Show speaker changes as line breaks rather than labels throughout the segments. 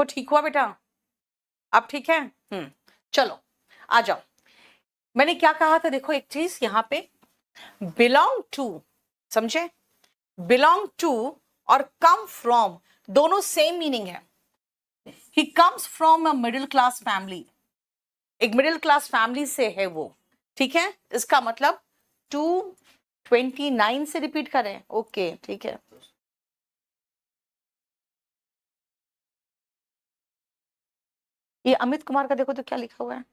देखो ठीक हुआ बेटा, आप ठीक है? चलो आ जाओ। मैंने क्या कहा था, देखो एक चीज यहाँ पे, बिलोंग टू, समझे? बिलोंग टू और कम फ्रॉम दोनों सेम मीनिंग है। He comes from a middle class family, एक मिडिल क्लास फैमिली से है वो, ठीक है? इसका मतलब 229 से रिपीट करें, ओके ठीक है। ये अमित कुमार का देखो तो क्या लिखा हुआ है,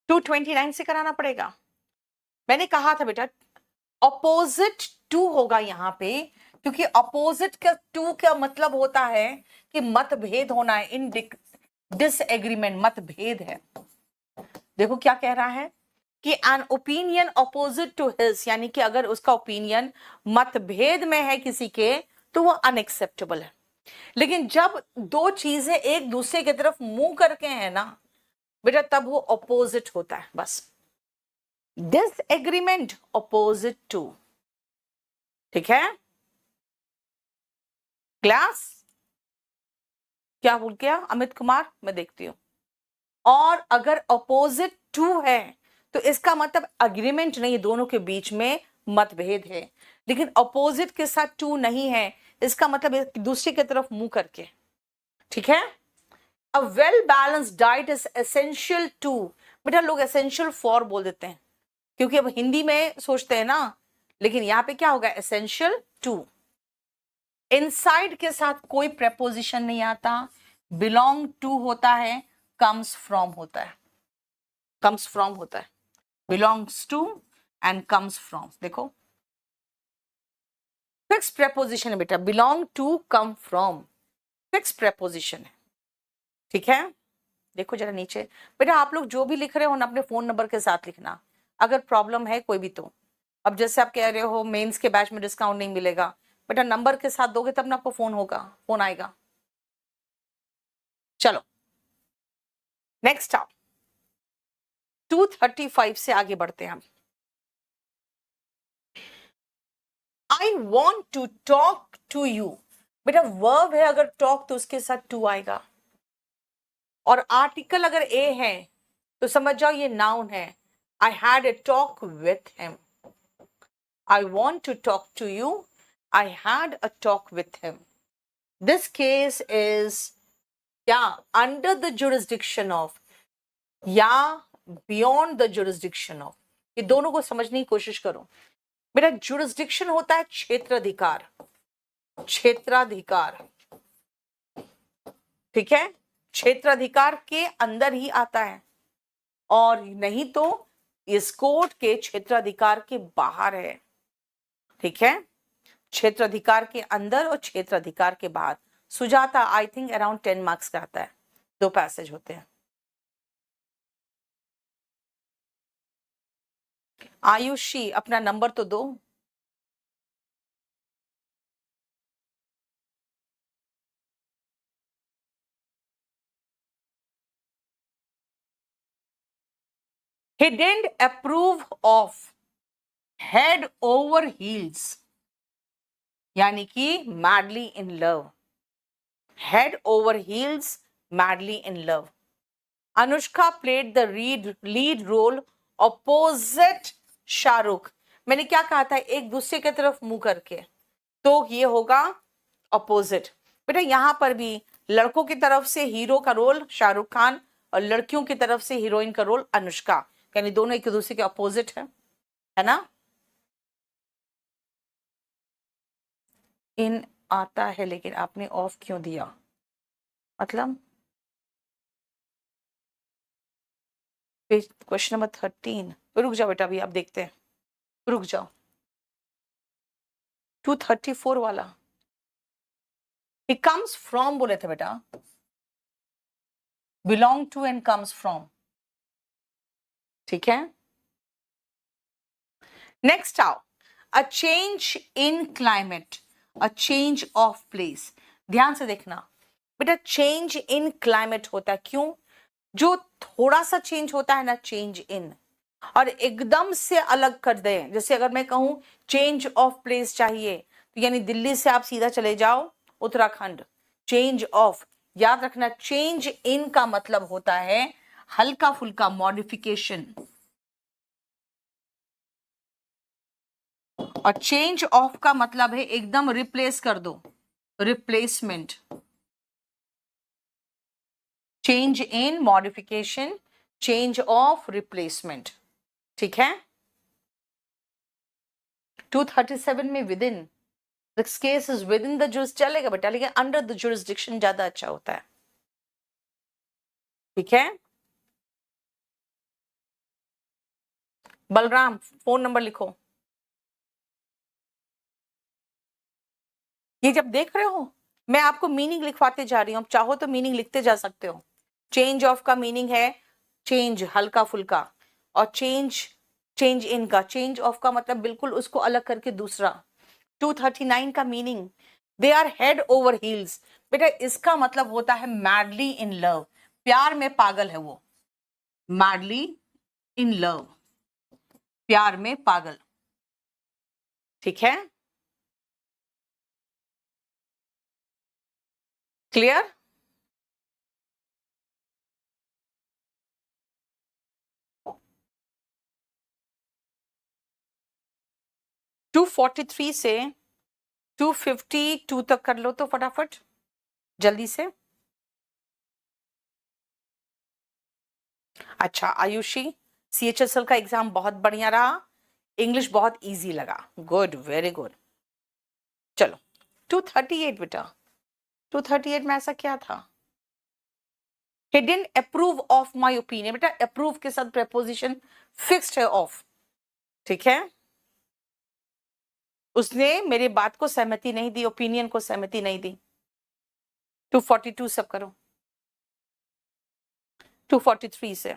229 से कराना पड़ेगा। मैंने कहा था बेटा अपोजिट टू होगा यहाँ पे, क्योंकि अपोजिट का टू का मतलब होता है कि मतभेद होना है, इन डिसएग्रीमेंट, मतभेद है। देखो क्या कह रहा है कि an opinion opposite to his, यानी कि अगर उसका ओपिनियन मतभेद में है किसी के तो वो अनएक्सेप्टेबल है। लेकिन जब दो चीजें एक दूसरे की तरफ मुंह करके हैं ना बेटा, तब वो अपोजिट होता है। बस डिसएग्रीमेंट अपोजिट टू, ठीक है? क्लास क्या बोल गया अमित कुमार, मैं देखती हूं। और अगर अपोजिट टू है तो इसका मतलब अग्रीमेंट नहीं, दोनों के बीच में मतभेद है। लेकिन अपोजिट के साथ टू नहीं है, इसका मतलब एक दूसरे की तरफ मुंह करके, ठीक है? A well balanced diet is essential to, बेटा लोग एसेंशियल फॉर बोल देते हैं क्योंकि अब हिंदी में सोचते हैं ना, लेकिन यहां पे क्या होगा, एसेंशियल टू। इनसाइड के साथ कोई प्रेपोजिशन नहीं आता, बिलोंग टू होता है, कम्स फ्रॉम होता है, कम्स फ्रॉम होता है, belongs to and comes from. देखो फिक्स प्रेपोजिशन है बेटा, belong to come from fix preposition है, ठीक है? देखो जरा नीचे बेटा, आप लोग जो भी लिख रहे हो ना अपने फोन नंबर के साथ लिखना, अगर प्रॉब्लम है कोई भी तो। अब जैसे आप कह रहे हो मेंस के बैच में डिस्काउंट नहीं मिलेगा, बेटा नंबर के साथ दोगे तब ना आपको फोन होगा, फोन आएगा। चलो नेक्स्ट आप 235 से आगे बढ़ते हैं हम। I want to talk to you, बेटा वर्ब है, अगर टॉक तो उसके साथ टू आएगा, और आर्टिकल अगर ए है तो समझ जाओ ये नाउन है। I had a talk with him, I want to talk to you, I had a talk with him. This case is क्या, अंडर द जुरिस्डिक्शन ऑफ या बियॉन्ड द जुरिस्डिक्शन ऑफ, ये दोनों को समझने की कोशिश करो। बेटा जुरिस्डिक्शन होता है क्षेत्राधिकार, क्षेत्राधिकार, ठीक है? क्षेत्राधिकार के अंदर ही आता है, और नहीं तो इस कोर्ट के क्षेत्राधिकार के बाहर है, ठीक है? क्षेत्राधिकार के अंदर और क्षेत्राधिकार के बाहर। Sujata I think around 10 marks का आता है, 2 पैसेज होते हैं। आयुषी अपना नंबर तो दो। He didn't approve of head over heels, यानी कि madly in love, head over heels madly in love. Anushka played the lead role opposite Shahrukh. मैंने क्या कहा था, एक दूसरे की तरफ मुंह करके, तो ये होगा अपोजिट। बेटा यहां पर भी लड़कों की तरफ से हीरो का रोल शाहरुख खान और लड़कियों की तरफ से हीरोइन का रोल अनुष्का, यानी दोनों एक दूसरे के अपोजिट है ना? इन आता है लेकिन आपने ऑफ क्यों दिया, मतलब पेज क्वेश्चन नंबर 13। रुक जाओ बेटा, अभी आप देखते हैं, रुक जाओ। 234 वाला ही कम्स फ्रॉम बोले थे बेटा, belong to and comes from, ठीक है? नेक्स्ट आओ, a change in climate, a change of place. ध्यान से देखना बेटा, चेंज इन क्लाइमेट होता है, क्यों? जो थोड़ा सा चेंज होता है ना, चेंज इन, और एकदम से अलग कर दे, जैसे अगर मैं कहूं चेंज ऑफ प्लेस चाहिए तो यानी दिल्ली से आप सीधा चले जाओ उत्तराखंड, चेंज ऑफ, याद रखना चेंज इन का मतलब होता है हल्का फुल्का मॉडिफिकेशन, और चेंज ऑफ का मतलब है एकदम रिप्लेस कर दो, replacement. Change in, modification, change of, replacement. ठीक है। 237 में within, this case is within the जुरिस चलेगा बेटा, लेकिन अंडर द जुरिस्डिक्शन ज्यादा अच्छा होता है। ठीक है। बलराम फोन नंबर लिखो। ये जब देख रहे हो मैं आपको मीनिंग लिखवाते जा रही हूं, चाहो तो मीनिंग लिखते जा सकते हो। चेंज ऑफ का मीनिंग है चेंज हल्का फुल्का, और चेंज, चेंज इन का, चेंज ऑफ का मतलब बिल्कुल उसको अलग करके दूसरा। 239 का meaning they are head over heels, बेटा इसका मतलब होता है मैडली इन लव, प्यार में पागल है वो, मैडली इन लव, प्यार में पागल। ठीक है, क्लियर। टू 43 से 252 तक कर लो तो फटाफट जल्दी से। अच्छा आयुषी, CHSL का एग्जाम बहुत बढ़िया रहा, इंग्लिश बहुत इजी लगा, गुड वेरी गुड। चलो 238 बेटा, 238 में ऐसा क्या था? He didn't approve of my opinion, बेटा approve के साथ preposition fixed है ऑफ, ठीक है। उसने मेरी बात को सहमति नहीं दी, ओपिनियन को सहमति नहीं दी। 242 सब करो, 243 से।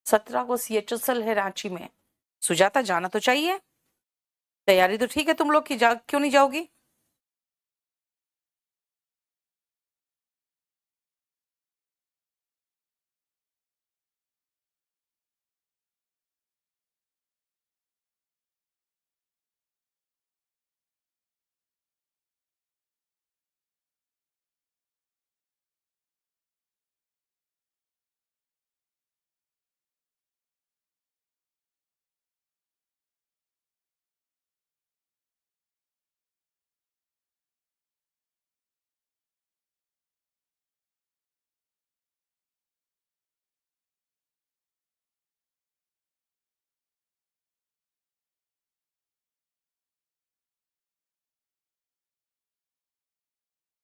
सत्रह को CHSL है रांची में, सुजाता जाना तो चाहिए, तैयारी तो ठीक है तुम लोग की, क्यों नहीं जाओगी?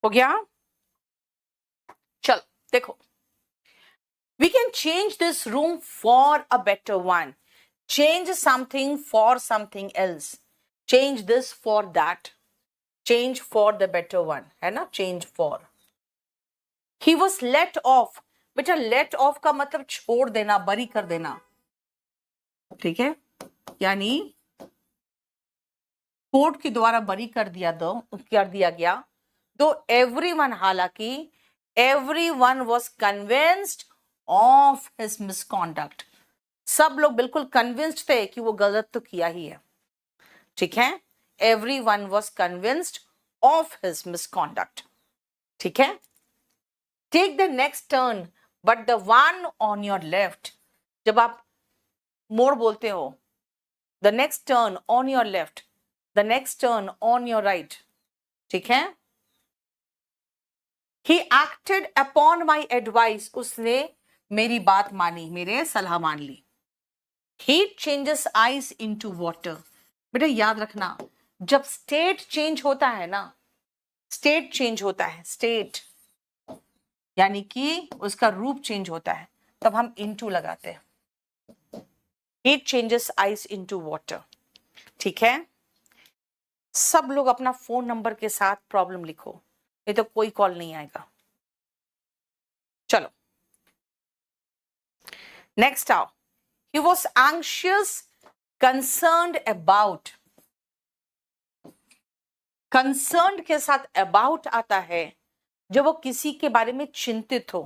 हो गया? चल देखो, we can change this room for a better one, change something for something else, change this for that, change for the better one, है ना, change for। he was let off, बेटा let off का मतलब छोड़ देना, बरी कर देना, ठीक है, यानी कोर्ट के द्वारा बरी कर दिया गया। तो एवरीवन, हालांकि everyone was convinced of his misconduct, सब लोग बिल्कुल कन्विंस्ड थे कि वो गलत तो किया ही है, ठीक है। Everyone was convinced of his misconduct, ठीक है। Take the next turn but the one on your left, जब आप मोड़ बोलते हो, the next turn on your left, the next turn on your right, ठीक है। He acted upon my advice, उसने मेरी बात मानी, मेरे सलाह मान ली। Heat changes ice into water, बेटा याद रखना जब स्टेट चेंज होता है ना, स्टेट चेंज होता है, स्टेट यानी कि उसका रूप चेंज होता है, तब हम into लगाते हैं। Heat changes ice into water, ठीक है। सब लोग अपना फोन नंबर के साथ प्रॉब्लम लिखो, नहीं तो कोई कॉल नहीं आएगा। चलो नेक्स्ट आओ। He was anxious concerned about, concerned के साथ अबाउट आता है जब वो किसी के बारे में चिंतित हो।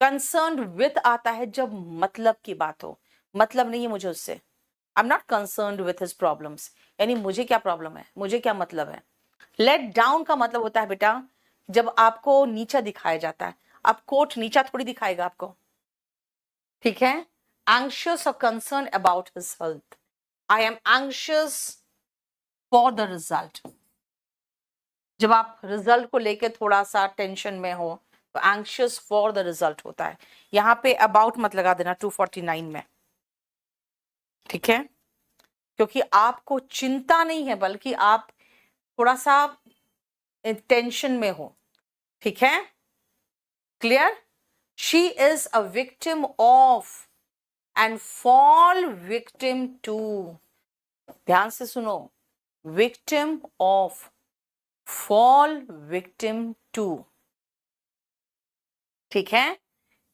कंसर्न्ड विद आता है जब मतलब की बात हो, मतलब नहीं है मुझे उससे, I am not concerned with his problems, यानी मुझे क्या प्रॉब्लम है, मुझे क्या मतलब है। लेट डाउन का मतलब होता है बेटा जब आपको नीचा दिखाया जाता है। अब कोट नीचा थोड़ी दिखाएगा आपको, ठीक है। एंशियस और concern about his health, I am anxious for the result. जब आप रिजल्ट को लेके थोड़ा सा टेंशन में हो तो एंशियस फॉर द रिजल्ट होता है। यहां पे अबाउट मत लगा देना 249 में, ठीक है, क्योंकि आपको चिंता नहीं है बल्कि आप थोड़ा सा टेंशन में हो, ठीक है, clear. She is a victim of and fall victim to, ध्यान से सुनो, victim of, fall victim to, ठीक है।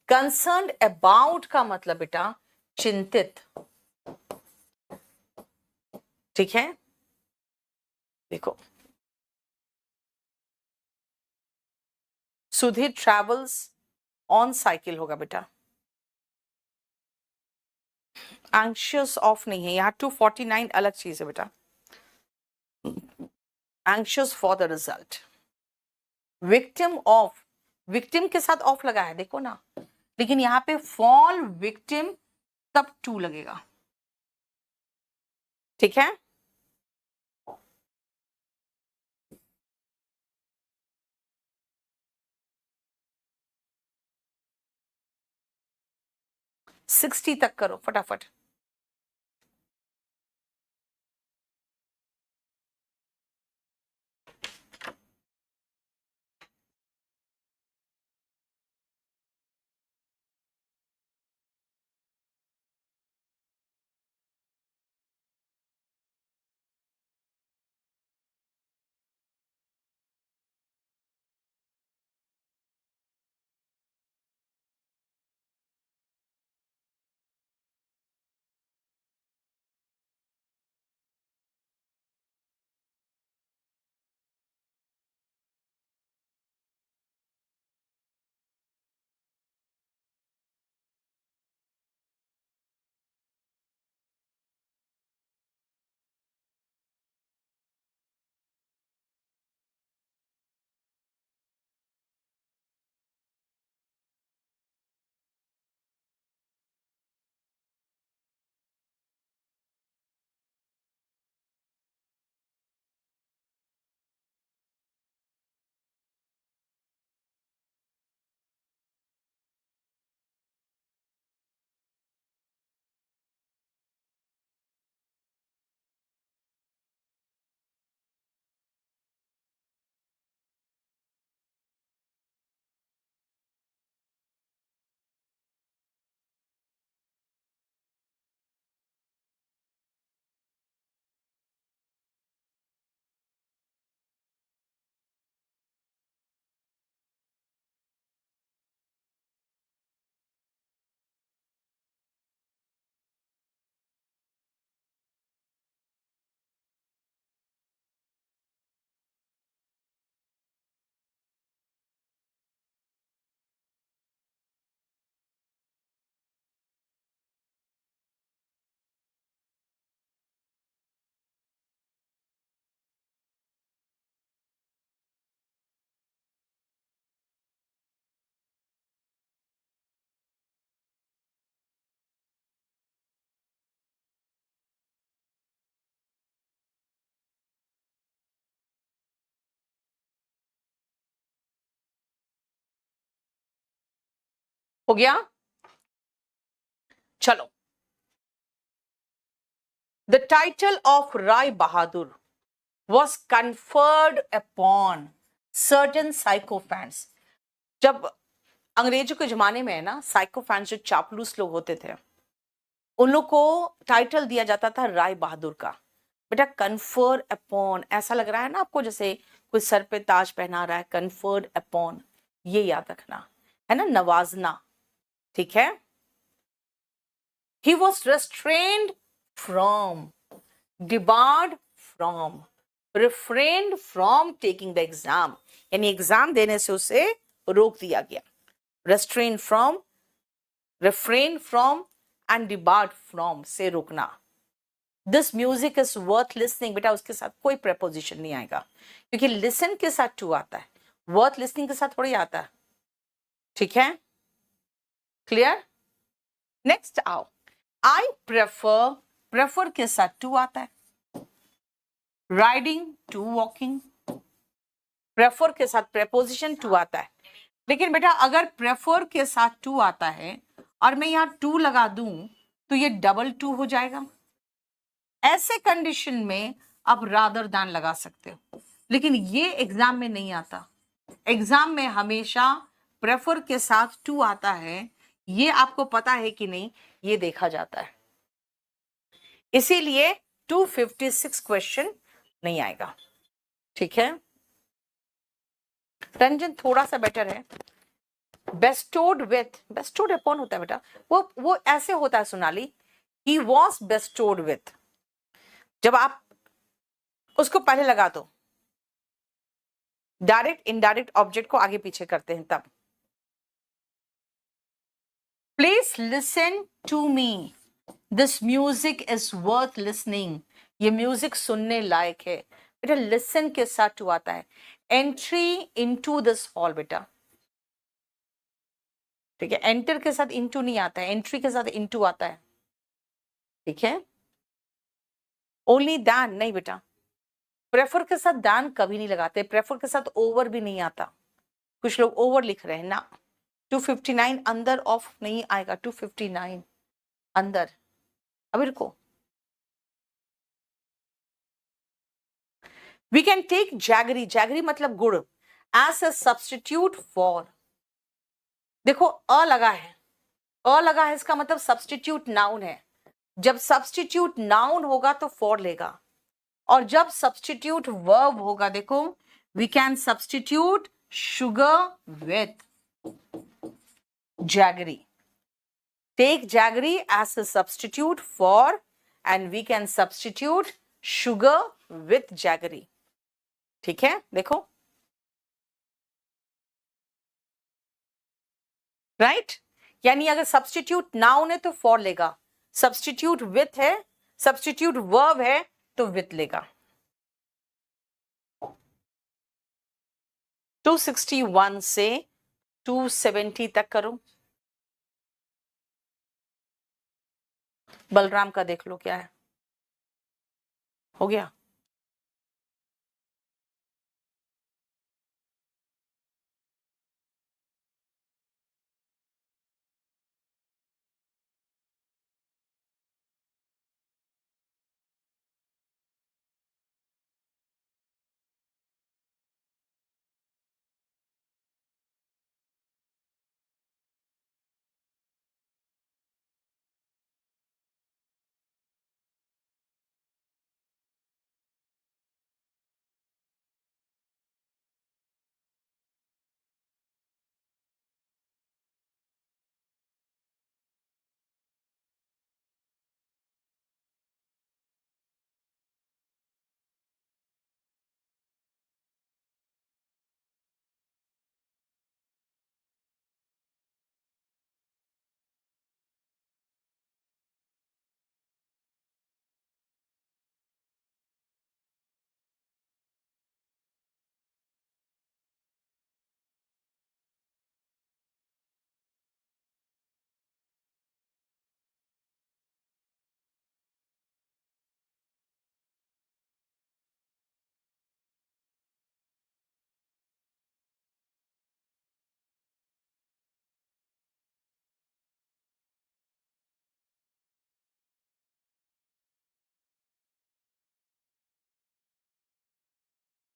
कंसर्न अबाउट का मतलब बेटा चिंतित, ठीक है। देखो सुधीर ट्रेवल्स ऑन साइकिल होगा बेटा, एंशियस ऑफ नहीं है यहाँ, 249 अलग चीज है बेटा, anxious for the result. Victim of, victim के साथ ऑफ लगा है देखो ना, लेकिन यहाँ पे फॉल विक्टिम तब टू लगेगा, ठीक है। सिक्सटी तक करो फटाफट। हो गया, चलो। The title of Rai Bahadur was conferred upon certain sycophants। जब अंग्रेजों के जमाने में है ना, साइकोफैंस जो चापलूस लोग होते थे, उन लोग को टाइटल दिया जाता था राय बहादुर का। बेटा कन्फर अपॉन, ऐसा लग रहा है ना आपको जैसे कोई सर पे ताज पहना रहा है, कन्फर्ड अपॉन, ये याद रखना है ना, नवाजना, ठीक है। He was restrained from, debarred from, refrained from taking the exam, यानी एग्जाम देने से उसे रोक दिया गया। Restrain from, refrain from and debarred from, से रोकना। This music is worth listening, बेटा उसके साथ कोई प्रपोजिशन नहीं आएगा, क्योंकि लिसन के साथ टू आता है, वर्थ लिसनिंग के साथ थोड़ी आता है, ठीक है, क्लियर। नेक्स्ट आओ, आई प्रेफर, प्रेफर के साथ टू आता है, राइडिंग टू वॉकिंग, प्रेफर के साथ प्रेपोजिशन टू आता है। लेकिन बेटा अगर प्रेफर के साथ टू आता है और मैं यहां टू लगा दूं तो ये डबल टू हो जाएगा। ऐसे कंडीशन में आप रादर दान लगा सकते हो, लेकिन ये एग्जाम में नहीं आता। एग्जाम में हमेशा प्रेफर के साथ टू आता है, ये आपको पता है कि नहीं, ये देखा जाता है, इसीलिए 256 क्वेश्चन नहीं आएगा, ठीक है। रंजन थोड़ा सा बेटर है, बेस्टोड विथ, बेस्टोड अपॉन होता है बेटा, वो ऐसे होता है Sonali, he was bestowed with, जब आप उसको पहले लगा दो, डायरेक्ट इनडायरेक्ट ऑब्जेक्ट को आगे पीछे करते हैं तब। Please listen to me, this music is worth listening, ये म्यूजिक सुनने लायक है। बेटा लिसन के साथ टू आता है, एंट्री इनटू दिस हॉल बेटा, ठीक है, एंटर के साथ इनटू नहीं आता है, एंट्री के साथ इनटू आता है, ठीक है। ओनली दैन नहीं बेटा, प्रेफर के साथ दैन कभी नहीं लगाते, प्रेफर के साथ ओवर भी नहीं आता, कुछ लोग ओवर लिख रहे हैं ना। 259 अंदर ऑफ नहीं आएगा, 259 अंदर। अभी रुको, we can take jaggery, jaggery मतलब गुड़, एज अ सब्सटीट्यूट फॉर, देखो अ लगा है, अ लगा है इसका मतलब सब्सटीट्यूट नाउन है, जब सब्सटीट्यूट नाउन होगा तो फॉर लेगा, और जब सब्सटीट्यूट वर्ब होगा, देखो we can substitute sugar with jaggery, take jaggery as a substitute for, and we can substitute sugar with jaggery, ठीक है। देखो राइट यानी अगर सब्सटीट्यूट नाउन है तो फॉर लेगा, सब्सटीट्यूट विथ है, सब्सटीट्यूट वर्ब है तो विथ लेगा। 261 से 270 तक करो, बलराम का देख लो क्या है, हो गया।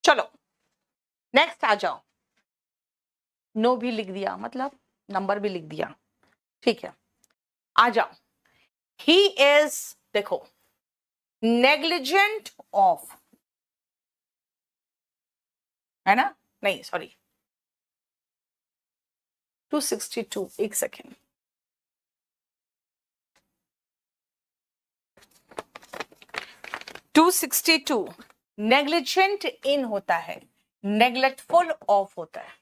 चलो नेक्स्ट आ जाओ, नो भी लिख दिया, मतलब नंबर भी लिख दिया, ठीक है। आ जाओ, ही इज, देखो नेग्लिजेंट ऑफ, है ना? नहीं सॉरी, 262, एक सेकेंड, 262 नेग्लिजेंट इन होता है, नेग्लेक्टफुल ऑफ होता है।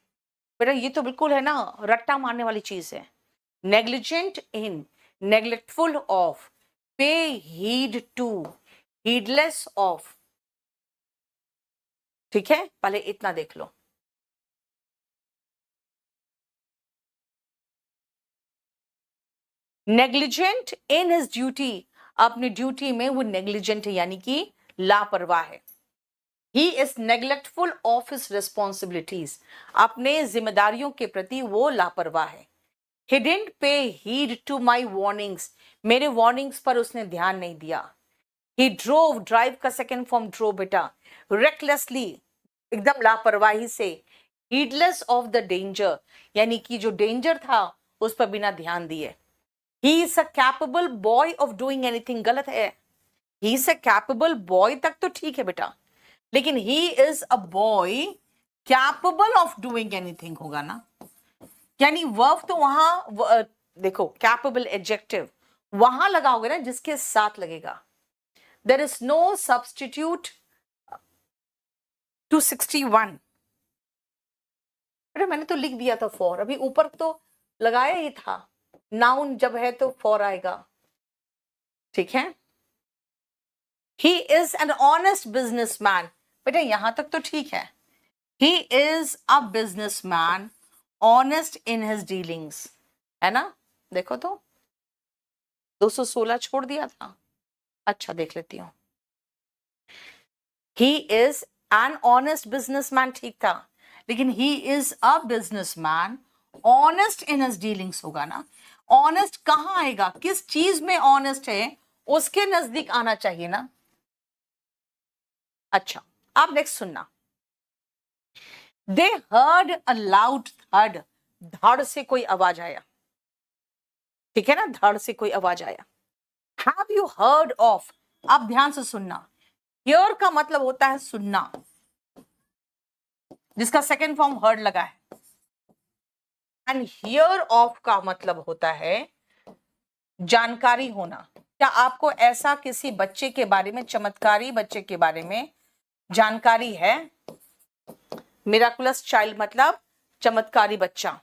बेटा ये तो बिल्कुल है ना, रट्टा मारने वाली चीज है। Negligent in, neglectful of, pay heed to, heedless of. ठीक है, पहले इतना देख लो। नेग्लिजेंट इन हिज ड्यूटी, अपनी ड्यूटी में वो नेग्लिजेंट है, यानी कि लापरवाह है। He is neglectful of his responsibilities, अपने जिम्मेदारियों के प्रति वो लापरवाह है। He didn't pay heed to my warnings, मेरे वार्निंग्स पर उसने ध्यान नहीं दिया। He drove, ड्राइव का सेकेंड फॉर्म ड्रो बेटा, recklessly, एकदम लापरवाही से, heedless of the danger, यानी कि जो डेंजर था उस पर बिना ध्यान दिए। He is a capable boy of doing anything, गलत है। He is a capable boy तक तो ठीक है बेटा, लेकिन he is a boy capable of doing anything होगा ना, यानी वर्ब तो वहां देखो, कैपेबल एडजेक्टिव वहां लगाओगे ना जिसके साथ लगेगा। There is no substitute. 261, अरे मैंने तो लिख दिया था फॉर, अभी ऊपर तो लगाया ही था, नाउन जब है तो फॉर आएगा। ठीक है, he is an honest businessman, बेटा यहां तक तो ठीक है। He is a businessman honest in his dealings, है ना? देखो तो 216 छोड़ दिया था। अच्छा देख लेती हूँ। He is an honest businessman, ठीक था, लेकिन he is a businessman honest in his dealings होगा ना। ऑनेस्ट कहां आएगा, किस चीज में ऑनेस्ट है उसके नजदीक आना चाहिए ना। अच्छा, अब नेक्स्ट सुनना। दे हर्ड अ लाउड थर्ड, धड़ से कोई आवाज आया। ठीक है ना, धड़ से कोई आवाज आया। हैव यू हर्ड ऑफ, अब ध्यान से सुनना। हियर का मतलब होता है सुनना, जिसका सेकेंड फॉर्म हर्ड लगा है। एंड हियर ऑफ का मतलब होता है जानकारी होना। क्या आपको ऐसा किसी बच्चे के बारे में, चमत्कारी बच्चे के बारे में जानकारी है? मिराकुलस चाइल्ड मतलब चमत्कारी बच्चा।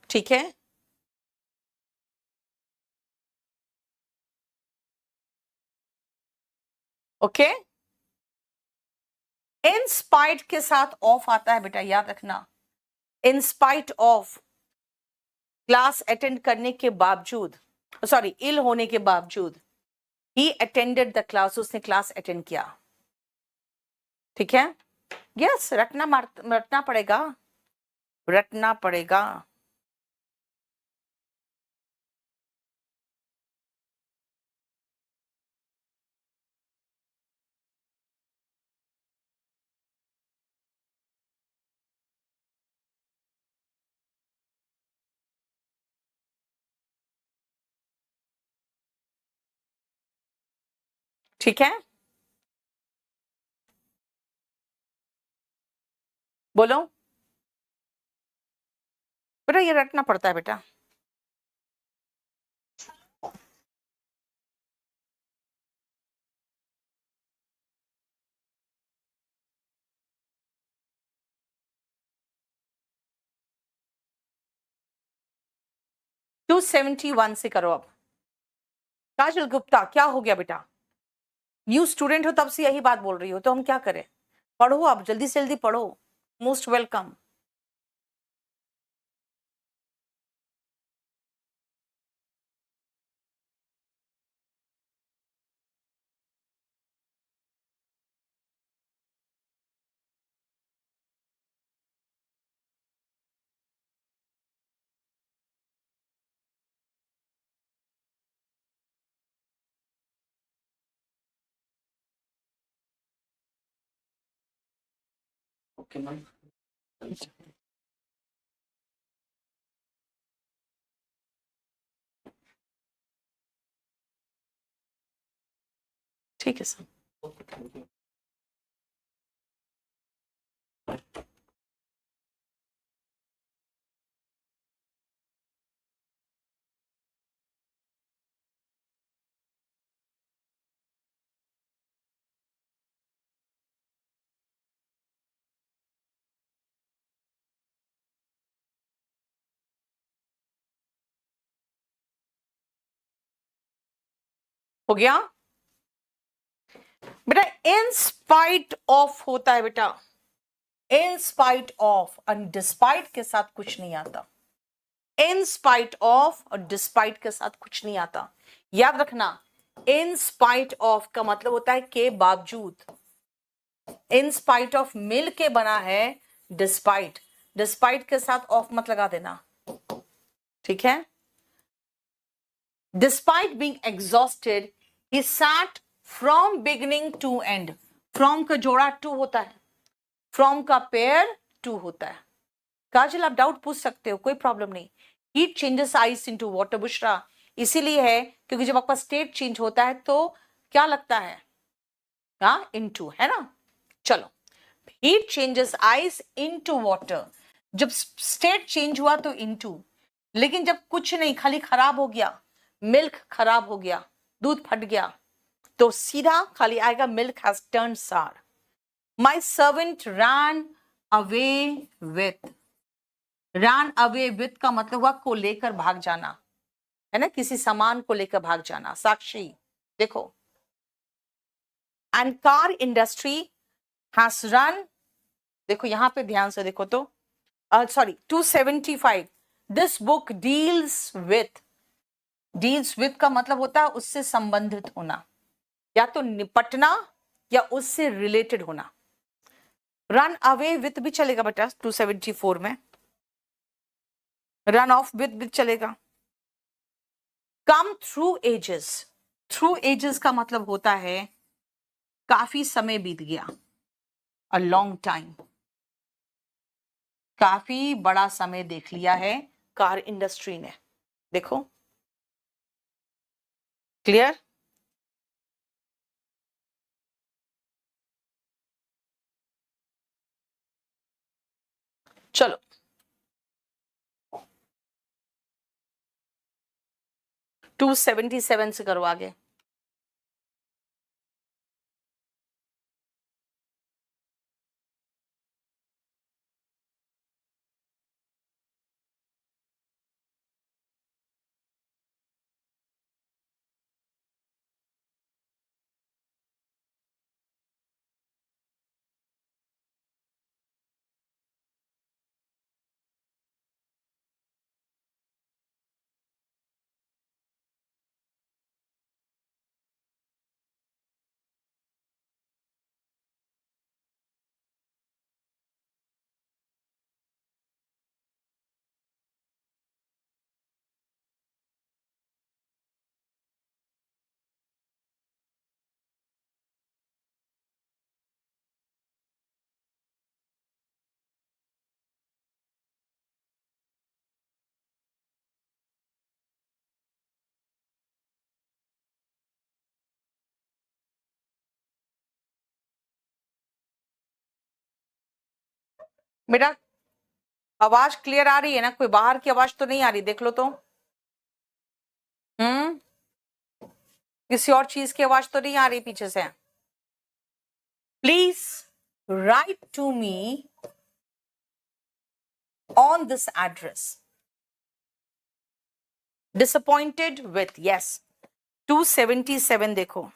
ठीक है, ओके। इन स्पाइट के साथ ऑफ आता है बेटा, याद रखना। In spite of, class attend करने के बावजूद, सॉरी इल होने के बावजूद, ही अटेंडेड द क्लास, उसने क्लास अटेंड किया। ठीक है, यस, रटना पड़ेगा, रटना पड़ेगा। ठीक है, बोलो बेटा, ये रटना पड़ता है बेटा। टू 271 से करो अब। काजल गुप्ता, क्या हो गया बेटा? न्यू स्टूडेंट हो तब से यही बात बोल रही हो, तो हम क्या करें? पढ़ो, आप जल्दी से जल्दी पढ़ो। Most welcome. Okay ma'am. ठीक है सर। हो गया बेटा, इन स्पाइट ऑफ होता है बेटा, इन स्पाइट ऑफ, और डिस्पाइट के साथ कुछ नहीं आता। इन स्पाइट ऑफ और डिस्पाइट के साथ कुछ नहीं आता, याद रखना। इन स्पाइट ऑफ का मतलब होता है के बावजूद। इन स्पाइट ऑफ मिल के बना है डिस्पाइट, डिस्पाइट के साथ ऑफ मत लगा देना, ठीक है। Despite being exhausted he sat from beginning to end. From का जोड़ा टू होता है, फ्रॉम का पेयर टू होता है। काजल आप डाउट पूछ सकते हो, कोई प्रॉब्लम नहीं। Heat changes ice into water, Bushra इसीलिए है क्योंकि जब आपका स्टेट चेंज होता है तो क्या लगता है, हाँ इनटू, है ना। चलो, heat changes ice into water, जब स्टेट चेंज हुआ तो इनटू, लेकिन जब कुछ नहीं खाली खराब हो गया, मिल्क खराब हो गया, दूध फट गया, तो सीधा खाली आएगा मिल्क हैज टर्न सार। My servant ran away with, run away with का मतलब हुआ को लेकर भाग जाना, है ना, किसी सामान को लेकर भाग जाना। साक्षी देखो, and car industry has run, देखो यहां पे ध्यान से देखो तो, sorry 275, this book deals with, deals with का मतलब होता है उससे संबंधित होना, या तो निपटना या उससे रिलेटेड होना। रन अवे विथ भी चलेगा बेटा 274 में, रन ऑफ विथ भी चलेगा। Come through ages, through ages का मतलब होता है काफी समय बीत गया, अ लॉन्ग टाइम, काफी बड़ा समय देख लिया है कार इंडस्ट्री ने। देखो क्लियर। चलो 277 से करो आगे। मेरा आवाज क्लियर आ रही है ना, कोई बाहर की आवाज तो नहीं आ रही, देख लो तो। किसी और चीज की आवाज तो नहीं आ रही पीछे से। Please write to me on this address. Disappointed with, yes 277 देखो।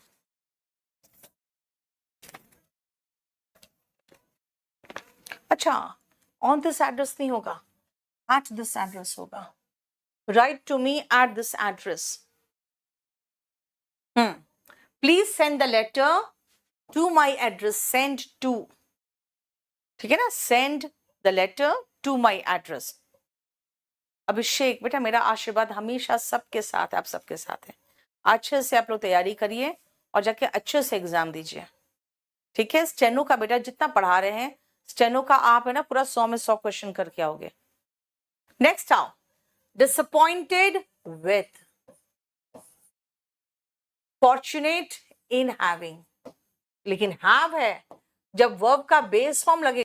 अच्छा, ऑन दिस एड्रेस नहीं होगा, एट दिस एड्रेस होगा। Write to me at this address. Please send the letter to my address, send to, ठीक है ना, send the letter to my address. Abhishek बेटा मेरा आशीर्वाद हमेशा सबके साथ है, आप सबके साथ है। अच्छे से आप लोग तैयारी करिए और जाके अच्छे से एग्जाम दीजिए, ठीक है। स्टेनो का बेटा जितना पढ़ा रहे हैं, स्टेनो का आप है ना पूरा 100 में 100 क्वेश्चन करके आओगे। नेक्स्ट आओ, disappointed with, fortunate in having, लेकिन हैव है जब वर्ब का बेस फॉर्म लगेगा